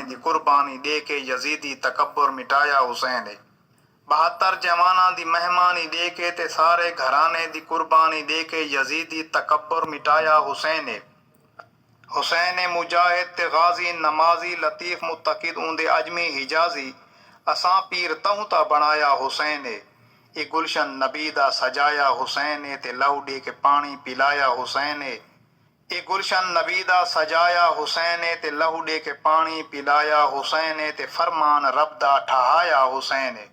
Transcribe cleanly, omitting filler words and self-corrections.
दी कुर्बानी दे के यजीदी तकब्बुर मिटाया हुसैन ने। 72 जवाना दी मेहमानी दे के ते सारे घराने दी कुर्बानी दे के यजीदी तकब्बुर मिटाया हुसैन ने। हुसैन मुजाहिद ते गाजी नमाजी लतीफ मुत्तकिद ऊंदे अजमी हिजाजी असां पीर तहूं ता बनाया हुसैन ने। ए गुलशन नबी दा सजाया हुसैन ने ते लहू दे के पानी पिलाया हुसैन ने। ए गुलशन नबी दा सजाया हुसैन ने ते लहू दे के पानी पिलाया हुसैन ने ते फरमान रब दा ठहाया हुसैन ने।